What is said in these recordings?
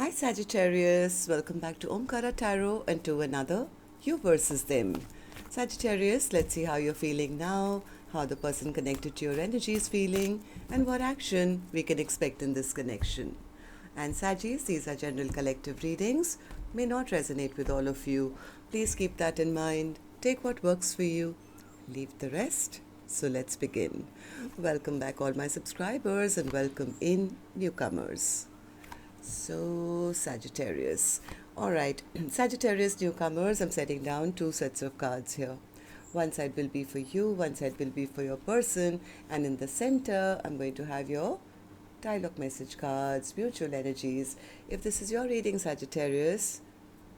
Hi Sagittarius, welcome back to Omkaratarot and to another You versus Them. Sagittarius, let's see how you're feeling now, how the person connected to your energy is feeling, and what action we can expect in this connection. And Sagittarius, these are general collective readings, may not resonate with all of you. Please keep that in mind. Take what works for you, leave the rest. So let's begin. Welcome back all my subscribers and welcome in newcomers. So, Sagittarius. Alright, Sagittarius newcomers, I'm setting down two sets of cards here. One side will be for you, one side will be for your person, and in the center, I'm going to have your dialogue message cards, mutual energies. If this is your reading, Sagittarius,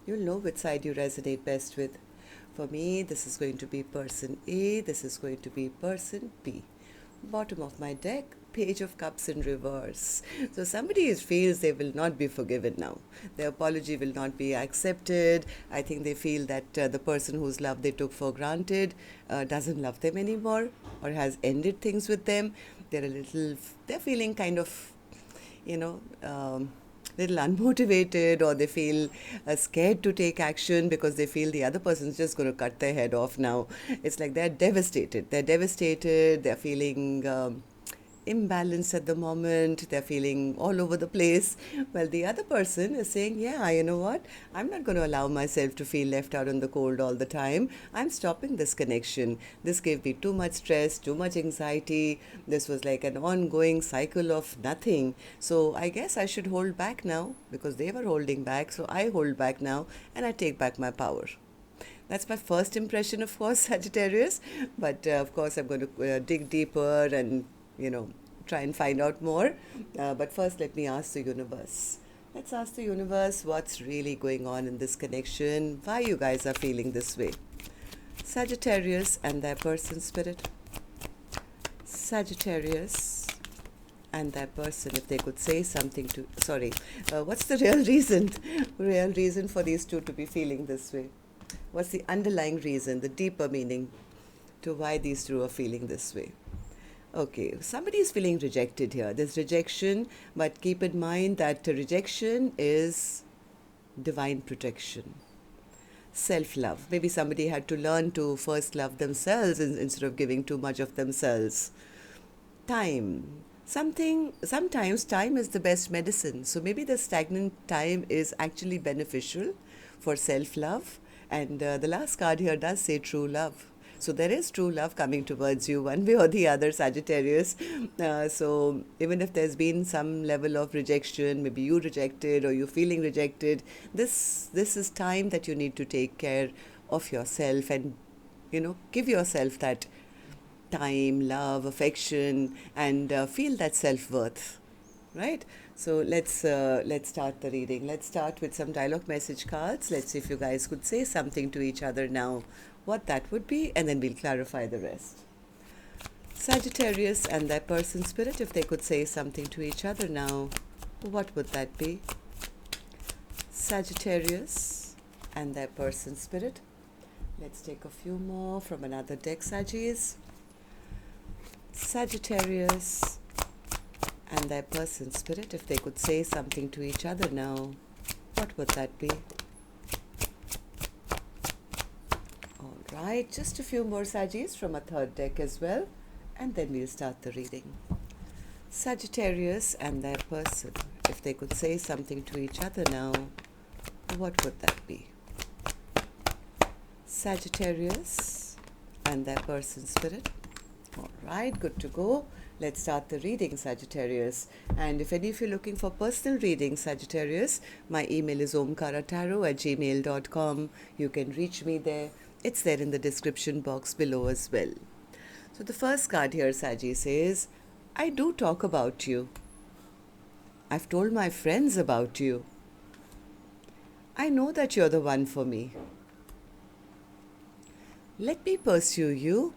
you'll know which side you resonate best with. For me, this is going to be person A, this is going to be person B. Bottom of my deck, Page of Cups in reverse. So somebody feels they will not be forgiven now. Their apology will not be accepted. I think they feel that the person whose love they took for granted doesn't love them anymore or has ended things with them. They're feeling kind of, little unmotivated, or they feel scared to take action because they feel the other person's just going to cut their head off now. It's like they're devastated. They're feeling imbalanced at the moment. They're feeling all over the place. Well, the other person is saying, yeah, you know what? I'm not going to allow myself to feel left out in the cold all the time. I'm stopping this connection. This gave me too much stress, too much anxiety. This was like an ongoing cycle of nothing. So I guess I should hold back now because they were holding back. So I hold back now and I take back my power. That's my first impression, of course, Sagittarius. But of course, I'm going to dig deeper and try and find out more. But first, let me ask the universe. Let's ask the universe what's really going on in this connection, why you guys are feeling this way. Sagittarius and their person spirit. Sagittarius and their person, if they could say something to... what's the real reason for these two to be feeling this way? What's the underlying reason, the deeper meaning to why these two are feeling this way? Okay, somebody is feeling rejected here. There's rejection, but keep in mind that rejection is divine protection. Self-love. Maybe somebody had to learn to first love themselves instead of giving too much of themselves. Time. Sometimes time is the best medicine. So maybe the stagnant time is actually beneficial for self-love. And the last card here does say true love. So there is true love coming towards you one way or the other, Sagittarius. So even if there's been some level of rejection, maybe you rejected or you're feeling rejected, this is time that you need to take care of yourself and, give yourself that time, love, affection, and feel that self-worth, right? So let's start the reading. Let's start with some dialogue message cards. Let's see if you guys could say something to each other now, what that would be, and then we'll clarify the rest. Sagittarius and their person spirit, if they could say something to each other now, what would that be? Sagittarius and their person spirit. Let's take a few more from another deck, Sagittarius. Sagittarius and their person spirit, if they could say something to each other now, what would that be? Right, just a few more Sagittarius from a third deck as well, and then we'll start the reading. Sagittarius and their person, if they could say something to each other now, what would that be? Sagittarius and their person spirit. All right, good to go. Let's start the reading, Sagittarius. And if any of you are looking for personal readings, Sagittarius, my email is omkaratarot@gmail.com. You can reach me there. It's there in the description box below as well. So the first card here, Saggy, says, I do talk about you. I've told my friends about you. I know that you're the one for me. Let me pursue you.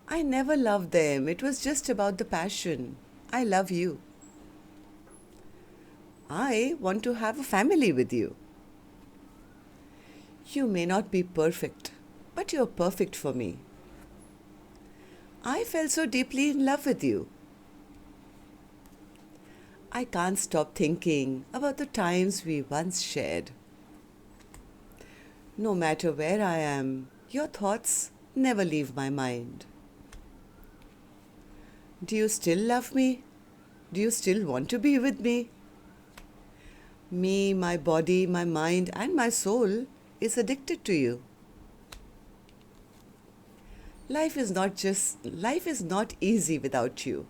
I never loved them. It was just about the passion. I love you. I want to have a family with you. You may not be perfect, but you're perfect for me. I fell so deeply in love with you. I can't stop thinking about the times we once shared. No matter where I am, your thoughts never leave my mind. Do you still love me? Do you still want to be with me? Me, my body, my mind, and my soul is addicted to you. Life is not easy without you.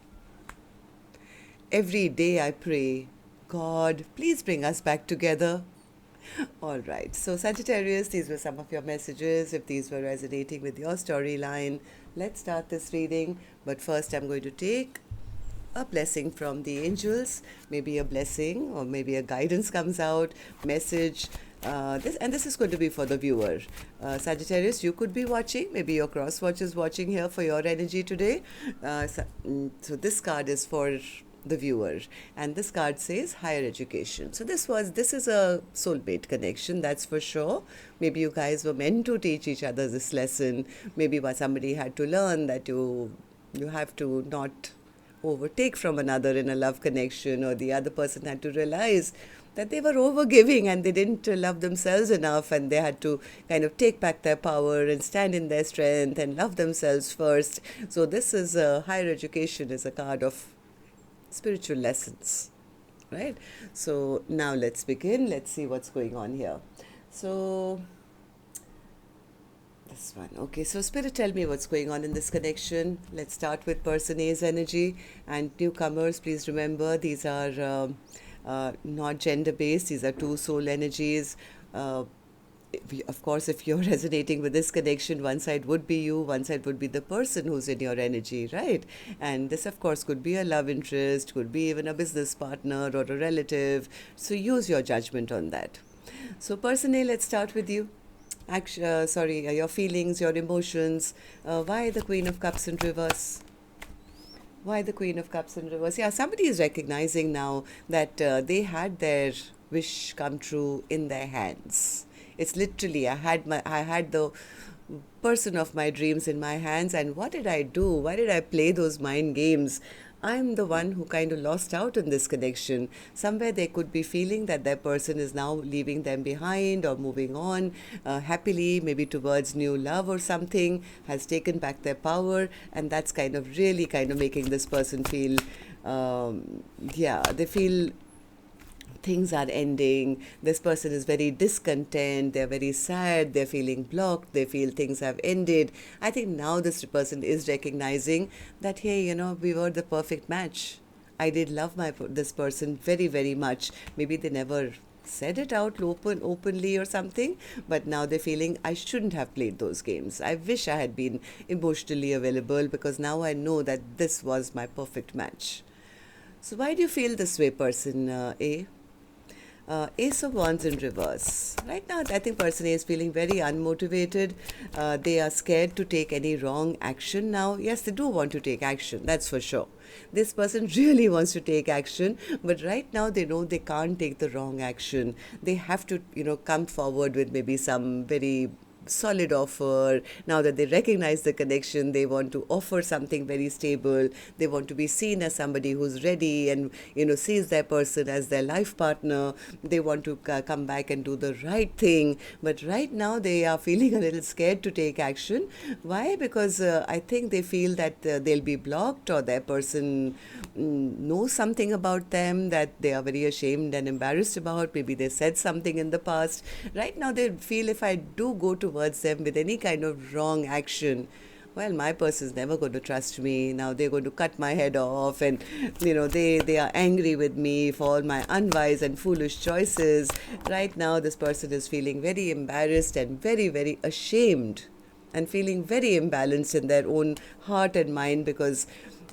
Every day I pray, God, please bring us back together. All right. So, Sagittarius, these were some of your messages. If these were resonating with your storyline, let's start this reading. But first, I'm going to take a blessing from the angels. Maybe a blessing or maybe a guidance comes out, message. This is going to be for the viewer. Sagittarius, you could be watching. Maybe your cross watch is watching here for your energy today. So this card is for the viewer, and this card says higher education. So this is a soulmate connection, that's for sure. Maybe you guys were meant to teach each other this lesson. Maybe somebody had to learn that you have to not overtake from another in a love connection, or the other person had to realize that they were overgiving and they didn't love themselves enough, and they had to kind of take back their power and stand in their strength and love themselves first. So this is higher education is a card of spiritual lessons, right? So now let's begin. Let's see what's going on here. So this one, okay. So Spirit, tell me what's going on in this connection. Let's start with person A's energy, and newcomers, please remember these are not gender based. These are two soul energies. Of course, if you're resonating with this connection, one side would be you, one side would be the person who's in your energy, right? And this, of course, could be a love interest, could be even a business partner or a relative. So use your judgment on that. So person A, let's start with you. Your feelings, your emotions. Why the Queen of Cups in reverse? Why the Queen of Cups in reverse? Yeah, somebody is recognizing now that they had their wish come true in their hands. It's literally, I had the person of my dreams in my hands, and what did I do? Why did I play those mind games? I'm the one who kind of lost out in this connection. Somewhere they could be feeling that their person is now leaving them behind or moving on happily, maybe towards new love or something, has taken back their power, and that's kind of really kind of making this person feel, they feel things are ending. This person is very discontent, they're very sad, they're feeling blocked, they feel things have ended. I think now this person is recognizing that, hey, we were the perfect match. I did love this person very, very much. Maybe they never said it out openly or something, but now they're feeling I shouldn't have played those games. I wish I had been emotionally available, because now I know that this was my perfect match. So why do you feel this way, person A? Ace of Wands in reverse. Right now, I think person A is feeling very unmotivated. They are scared to take any wrong action now. Yes, they do want to take action, that's for sure. This person really wants to take action, but right now they know they can't take the wrong action. They have to, come forward with maybe some very solid offer. Now that they recognize the connection, they want to offer something very stable. They want to be seen as somebody who's ready and sees their person as their life partner. They want to come back and do the right thing, but right now they are feeling a little scared to take action. Why? Because I think they feel that they'll be blocked, or their person knows something about them that they are very ashamed and embarrassed about. Maybe they said something in the past. Right now they feel, if I do go towards them with any kind of wrong action, well, my person is never going to trust me. Now they're going to cut my head off, and they are angry with me for all my unwise and foolish choices. Right now this person is feeling very embarrassed and very, very ashamed, and feeling very imbalanced in their own heart and mind, because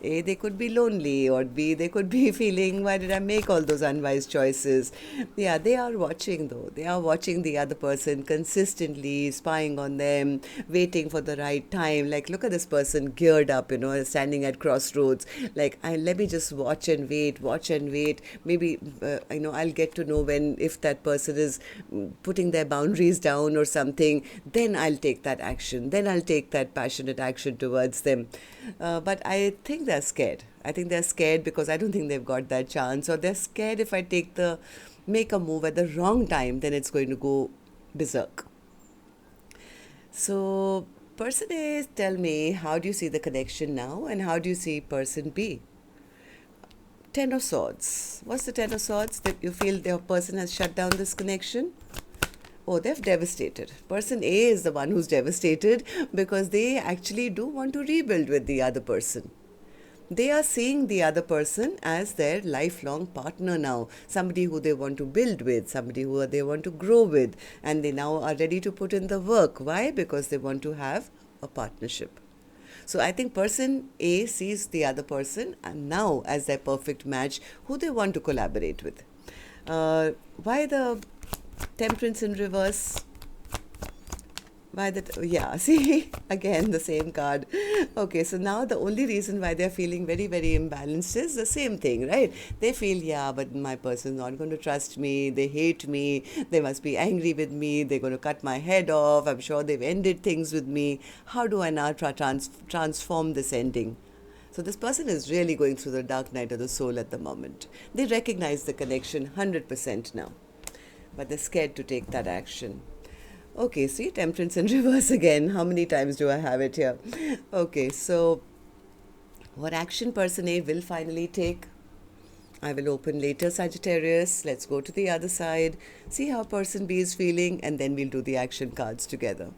A, they could be lonely, or B, they could be feeling, why did I make all those unwise choices? Yeah, they are watching though. They are watching the other person consistently, spying on them, waiting for the right time. Like, look at this person geared up, standing at crossroads. Like, let me just watch and wait. Maybe, I'll get to know if that person is putting their boundaries down or something, then I'll take that action. Then I'll take that passionate action towards them. But I think they're scared. I think they're scared because I don't think they've got that chance, or they're scared if I make a move at the wrong time, then it's going to go berserk. So, person A, tell me, how do you see the connection now, and how do you see person B? Ten of Swords. What's the Ten of Swords? That you feel the person has shut down this connection? Oh, they've devastated. Person A is the one who's devastated because they actually do want to rebuild with the other person. They are seeing the other person as their lifelong partner now, somebody who they want to build with, somebody who they want to grow with, and they now are ready to put in the work. Why? Because they want to have a partnership. So I think person A sees the other person and now as their perfect match who they want to collaborate with. Why the Temperance in reverse? Yeah, see, again the same card. Okay, so now the only reason why they're feeling very, very imbalanced is the same thing, right? They feel, yeah, but my person's not going to trust me, they hate me, they must be angry with me, they're going to cut my head off, I'm sure they've ended things with me. How do I now transform this ending? So this person is really going through the dark night of the soul at the moment. They recognize the connection 100% now, but they're scared to take that action. Okay, see, Temperance in reverse again. How many times do I have it here? Okay, so what action person A will finally take? I will open later, Sagittarius. Let's go to the other side, see how person B is feeling, and then we'll do the action cards together.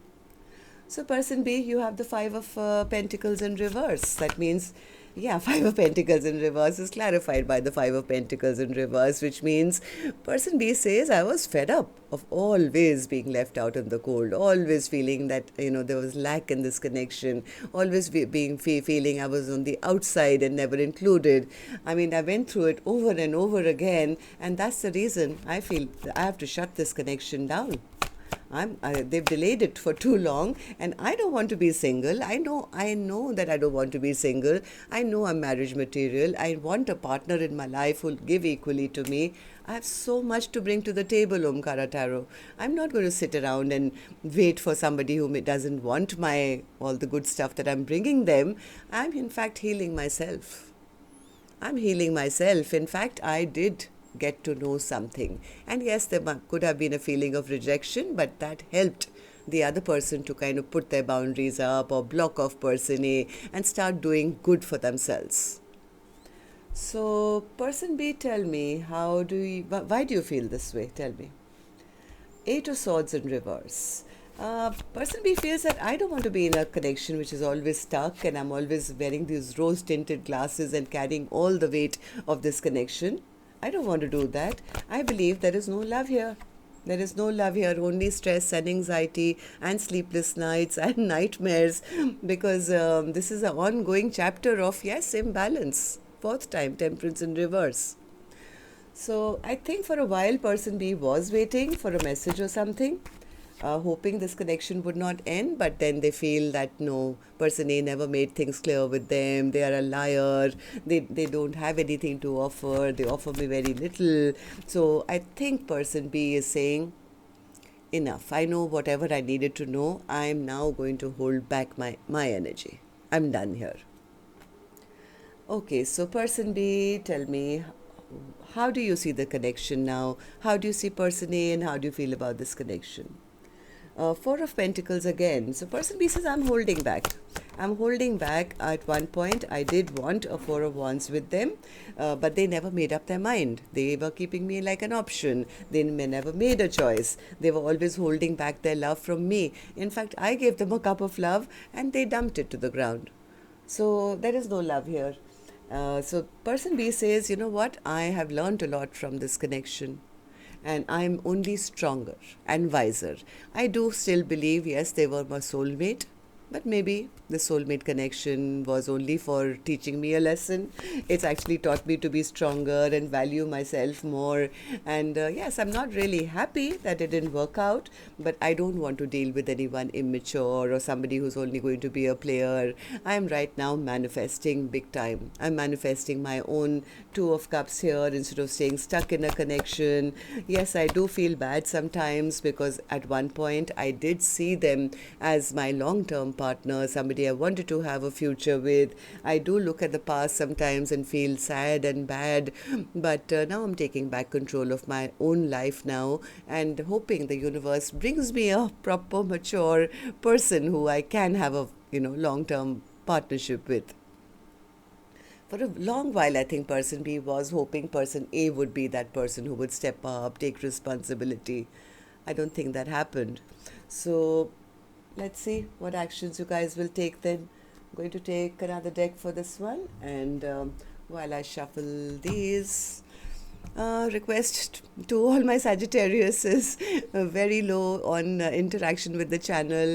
So person B, you have the Five of Pentacles in reverse. That means, yeah, Five of Pentacles in reverse is clarified by the Five of Pentacles in reverse, which means person B says, I was fed up of always being left out in the cold, always feeling that, there was lack in this connection, always feeling I was on the outside and never included. I mean, I went through it over and over again, and that's the reason I feel I have to shut this connection down. They've delayed it for too long, and I don't want to be single. I know that I don't want to be single. I know I'm marriage material. I want a partner in my life who'll give equally to me. I have so much to bring to the table, Omkaratarot. I'm not going to sit around and wait for somebody who doesn't want all the good stuff that I'm bringing them. I'm in fact healing myself. In fact, I did get to know something, and yes, there could have been a feeling of rejection, but that helped the other person to kind of put their boundaries up or block off person A and start doing good for themselves. So person B, tell me, why do you feel this way? Tell me. Eight of Swords in reverse. Person B feels that I don't want to be in a connection which is always stuck, and I'm always wearing these rose tinted glasses and carrying all the weight of this connection. I don't want to do that. I believe there is no love here. There is no love here, only stress and anxiety and sleepless nights and nightmares, because this is an ongoing chapter of, yes, imbalance. Fourth time, Temperance in reverse. So I think for a while, person B was waiting for a message or something, hoping this connection would not end, but then they feel that no, person A never made things clear with them, they are a liar, they don't have anything to offer, they offer me very little. So I think person B is saying, enough, I know whatever I needed to know, I am now going to hold back my energy. I'm done here. Okay, so person B, tell me, how do you see the connection now? How do you see person A, and how do you feel about this connection? Four of Pentacles again. So person B says, I'm holding back. At one point, I did want a Four of Wands with them, but they never made up their mind. They were keeping me like an option. They never made a choice. They were always holding back their love from me. In fact, I gave them a cup of love and they dumped it to the ground. So there is no love here. So person B says, you know what, I have learned a lot from this connection, and I'm only stronger and wiser. I do still believe, yes, they were my soulmate, but maybe the soulmate connection was only for teaching me a lesson. It's actually taught me to be stronger and value myself more. And yes, I'm not really happy that it didn't work out, but I don't want to deal with anyone immature or somebody who's only going to be a player. I'm right now manifesting big time. I'm manifesting my own Two of Cups here instead of staying stuck in a connection. Yes, I do feel bad sometimes because at one point I did see them as my long-term partner, somebody I wanted to have a future with. I do look at the past sometimes and feel sad and bad, but now I'm taking back control of my own life now and hoping the universe brings me a proper, mature person who I can have a long-term partnership with. For a long while, I think person B was hoping person A would be that person who would step up, take responsibility. I don't think that happened. So let's see what actions you guys will take then. I'm going to take another deck for this one, and while I shuffle these, request to all my Sagittarius is very low on interaction with the channel.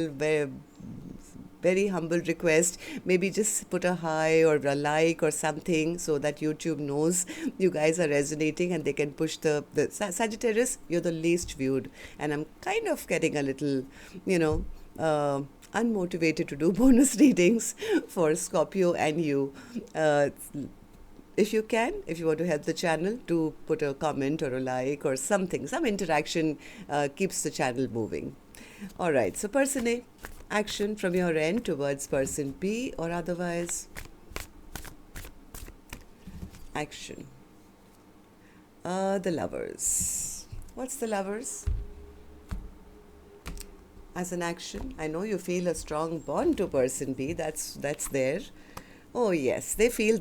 Very humble request, maybe just put a hi or a like or something so that YouTube knows you guys are resonating and they can push the Sagittarius, you're the least viewed, and I'm kind of getting a little unmotivated to do bonus readings for Scorpio and you. If you want to help the channel, to put a comment or a like or something, some interaction keeps the channel moving. All right, so person A, action from your end towards person B or otherwise. Action. The Lovers. What's the Lovers? As an action, I know you feel a strong bond to person B. That's there. Oh yes, they feel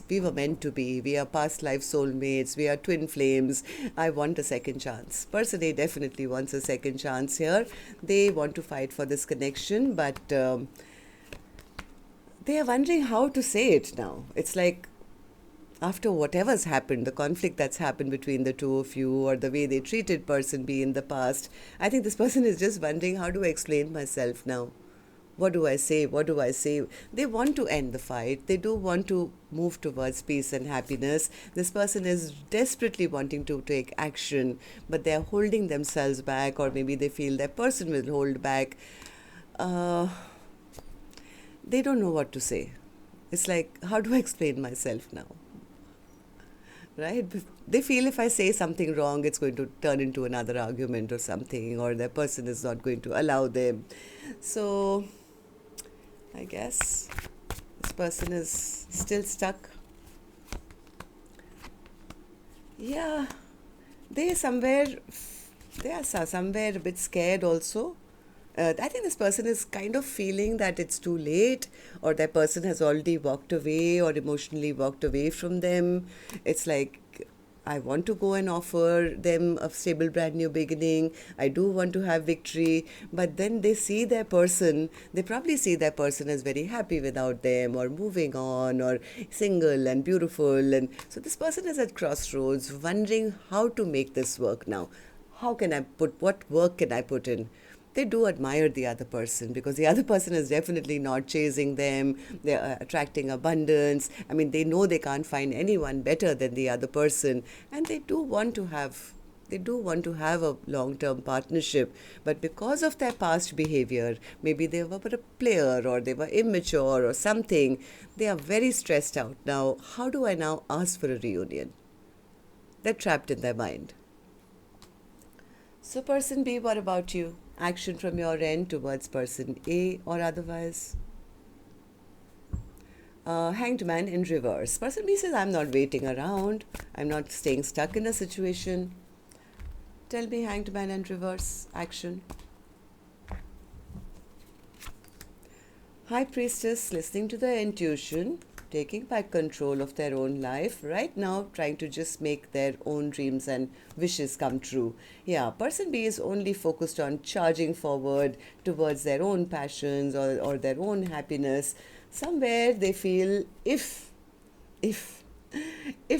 we were meant to be. We are past life soulmates. We are twin flames. I want a second chance. Person A definitely wants a second chance here. They want to fight for this connection, but they are wondering how to say it now. It's like after whatever's happened, the conflict that's happened between the two of you or the way they treated person B in the past, I think this person is just wondering, how do I explain myself now? What do I say? What do I say? They want to end the fight. They do want to move towards peace and happiness. This person is desperately wanting to take action, but they are holding themselves back, or maybe they feel their person will hold back. They don't know what to say. It's like, how do I explain myself now? Right? They feel if I say something wrong, it's going to turn into another argument or something, or their person is not going to allow them. So I guess this person is still stuck. Yeah, they are somewhere a bit scared also. I think this person is kind of feeling that it's too late, or that person has already walked away or emotionally walked away from them. It's like, I want to go and offer them a stable, brand new beginning. I do want to have victory. But then they probably see their person as very happy without them, or moving on, or single and beautiful. And so this person is at crossroads, wondering how to make this work now. What work can I put in? They do admire the other person, because the other person is definitely not chasing them. They're attracting abundance. I mean, they know they can't find anyone better than the other person, and they do want to have a long-term partnership. But because of their past behavior, maybe they were a player, or they were immature or something, they are very stressed out. Now, how do I now ask for a reunion? They're trapped in their mind. So person B, what about you? Action from your end towards person A or otherwise. Hanged Man in reverse. Person B says, I'm not waiting around. I'm not staying stuck in a situation. Tell me, Hanged Man in reverse. Action. High Priestess, listening to their intuition, taking back control of their own life, right now trying to just make their own dreams and wishes come true. Yeah, person B is only focused on charging forward towards their own passions or their own happiness. Somewhere they feel if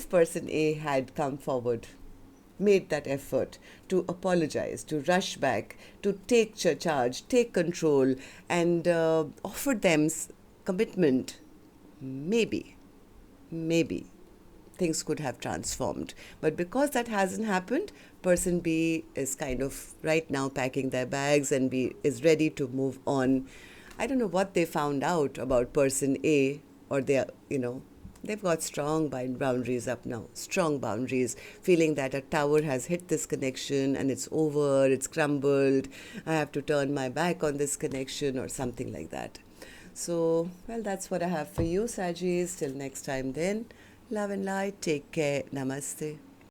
person A had come forward, made that effort to apologize, to rush back, to take charge, take control, and offer them commitment, maybe things could have transformed. But because that hasn't happened, person B is kind of right now packing their bags and is ready to move on. I don't know what they found out about person A, or they've got strong boundaries up now, strong boundaries, feeling that a tower has hit this connection and it's over, it's crumbled, I have to turn my back on this connection or something like that. So, well, that's what I have for you, Saggies. Till next time then, love and light. Take care. Namaste.